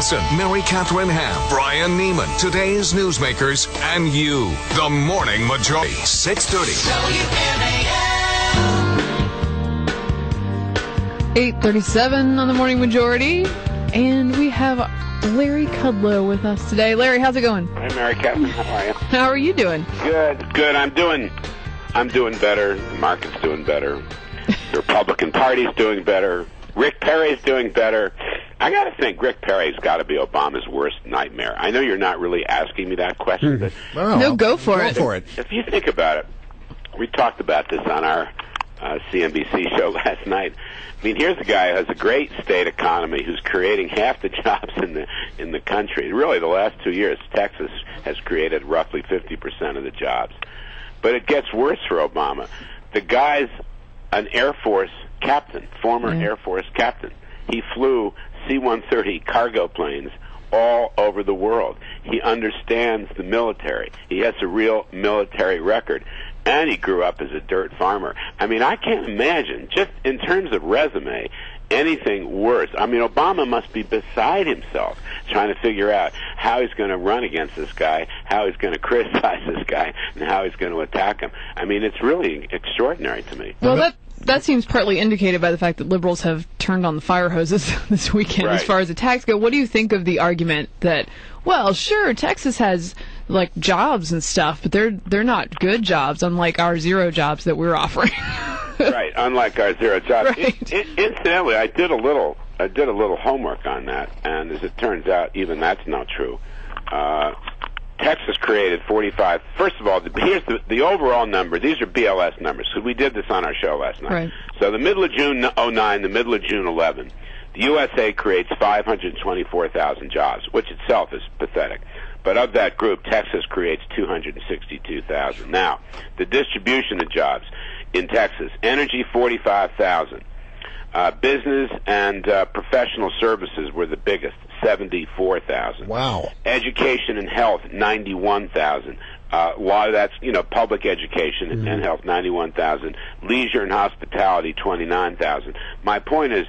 Wilson, Mary Catherine Ham, Brian Neiman, today's newsmakers, and you. The Morning Majority, 6:30. WMAL. 8:37 on the Morning Majority, and we have Larry Kudlow with us today. Larry, how's it going? Hi, Mary Catherine. How are you? How are you doing? Good. I'm doing better. The market's doing better. The Republican Party's doing better. Rick Perry's doing better. I got to think Rick Perry's got to be Obama's worst nightmare. I know you're not really asking me that question, but no, go for it. If you think about it, we talked about this on our CNBC show last night. I mean, here's a guy who has a great state economy who's creating half the jobs in the country. Really, the last 2 years, Texas has created roughly 50% of the jobs. But it gets worse for Obama. The guy's an Air Force captain, former Air Force captain. He flew C-130 cargo planes all over the world. He understands the military. He has a real military record. And he grew up as a dirt farmer. I mean, I can't imagine, just in terms of resume, anything worse. I mean, Obama must be beside himself trying to figure out how he's going to run against this guy, how he's going to criticize this guy, and how he's going to attack him. I mean, it's really extraordinary to me. Well, that seems partly indicated by the fact that liberals have turned on the fire hoses this weekend as far as attacks go. What do you think of the argument that, well, sure, Texas has like jobs and stuff, but they're not good jobs, unlike our zero jobs that we're offering. Right, unlike our zero jobs. Right. Incidentally, I did a little homework on that, and as it turns out, even that's not true. Texas created 45. First of all, here's the overall number. These are BLS numbers, because we did this on our show last night. Right. So the middle of June 09, the middle of June 11, the USA creates 524,000 jobs, which itself is pathetic. But of that group, Texas creates 262,000. Now, the distribution of jobs in Texas: energy, 45,000. Business and professional services were the biggest, 74,000. Wow. Education and health, 91,000. A lot of that's, public education and health, 91,000. Leisure and hospitality, 29,000. My point is,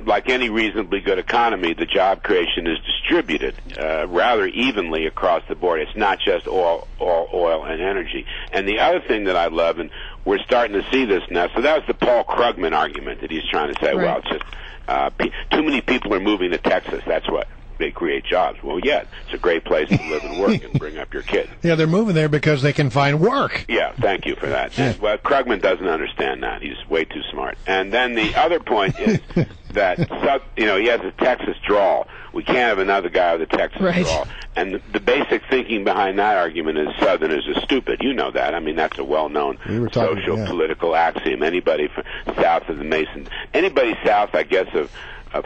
like any reasonably good economy, the job creation is distributed rather evenly across the board. It's not just all oil and energy. And the other thing that I love, and we're starting to see this now, so that was the Paul Krugman argument that he's trying to say, well, it's just too many people are moving to Texas. That's what they create jobs. Well, yeah, it's a great place to live and work and bring up your kids. Yeah, they're moving there because they can find work. Yeah, thank you for that. Yeah. Well, Krugman doesn't understand that. He's way too smart. And then the other point is that, he has a Texas drawl. We can't have another guy with a Texas drawl. And the basic thinking behind that argument is Southerners are stupid. You know that. I mean, that's a well-known social political axiom. Anybody from south of the Mason, anybody south, I guess, of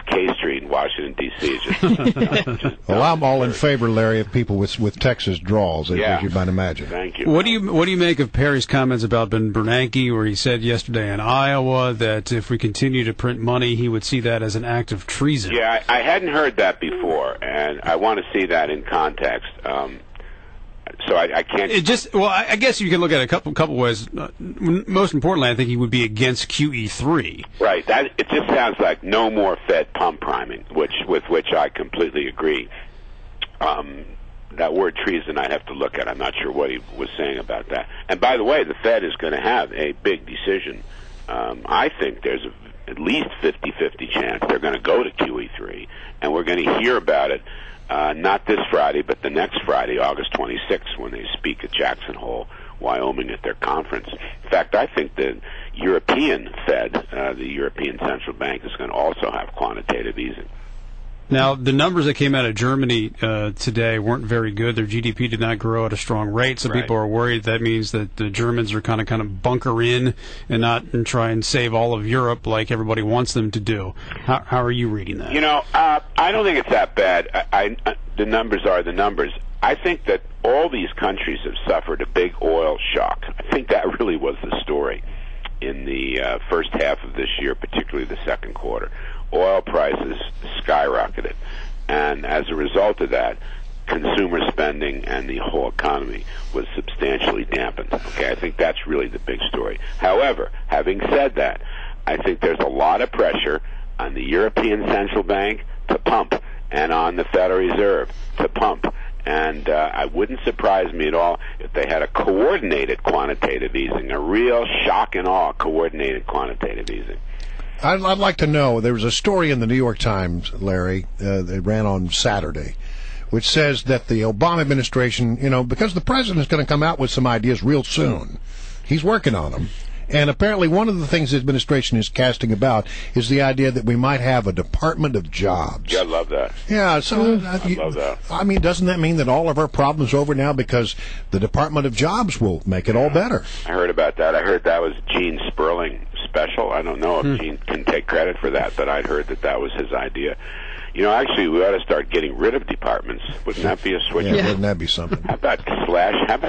K Street in Washington, D.C. is just well, I'm all in favor, Larry, of people with Texas draws, as you might imagine. Thank you. What do you make of Perry's comments about Ben Bernanke, where he said yesterday in Iowa that if we continue to print money, he would see that as an act of treason? Yeah, I hadn't heard that before, and I want to see that in context. So I can't. I guess you can look at it a couple ways. Most importantly, I think he would be against QE3. Right. It just sounds like no more Fed pump priming, with which I completely agree. That word treason, I'd have to look at. I'm not sure what he was saying about that. And by the way, the Fed is going to have a big decision. I think there's at least 50-50 chance they're going to go to QE3, and we're going to hear about it. Not this Friday, but the next Friday, August 26th, when they speak at Jackson Hole, Wyoming, at their conference. In fact, I think the European Fed, the European Central Bank, is going to also have quantitative easing. Now, the numbers that came out of Germany today weren't very good. Their GDP did not grow at a strong rate, so people are worried that means that the Germans are kind of bunker in and try and save all of Europe like everybody wants them to do. How are you reading that? I don't think it's that bad. The numbers are the numbers. I think that all these countries have suffered a big oil shock. I think that really was the story in the first half of this year, particularly the second quarter. Oil prices skyrocketed, and as a result of that, consumer spending and the whole economy was substantially dampened. Okay, I think that's really the big story. However, having said that, I think there's a lot of pressure on the European Central Bank to pump, and on the Federal Reserve to pump. And I wouldn't surprise me at all if they had a coordinated quantitative easing, a real shock and awe coordinated quantitative easing. I'd like to know, there was a story in the New York Times, Larry, that ran on Saturday, which says that the Obama administration, because the president's going to come out with some ideas real soon, he's working on them. And apparently one of the things the administration is casting about is the idea that we might have a Department of Jobs. Yeah, I love that. Yeah, so I love that. I mean, doesn't that mean that all of our problems are over now because the Department of Jobs will make it all better? I heard about that. I heard that was Gene Sperling special. I don't know if Gene can take credit for that, but I'd heard that was his idea. Actually, we ought to start getting rid of departments. Wouldn't that be a switch? Yeah, wouldn't that be something? How about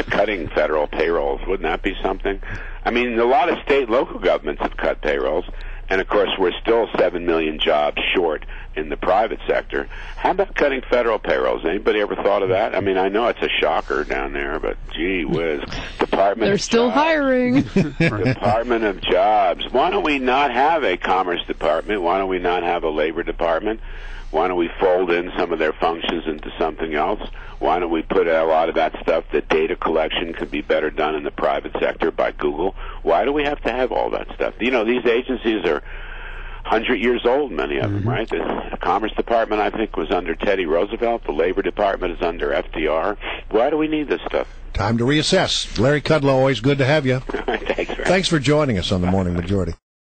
cutting federal payrolls? Wouldn't that be something? I mean, a lot of state, local governments have cut payrolls, and of course, we're still 7 million jobs short in the private sector. How about cutting federal payrolls? Anybody ever thought of that? I mean, I know it's a shocker down there, but gee whiz. They're still hiring. Department of Jobs. Why don't we not have a Commerce Department? Why don't we not have a Labor Department? Why don't we fold in some of their functions into something else? Why don't we put a lot of that stuff, that data collection could be better done in the private sector by Google? Why do we have to have all that stuff? These agencies are 100 years old, many of them, right? The Commerce Department, I think, was under Teddy Roosevelt. The Labor Department is under FDR. Why do we need this stuff? Time to reassess. Larry Kudlow, always good to have you. Thanks, man. Thanks for joining us on The Morning Majority.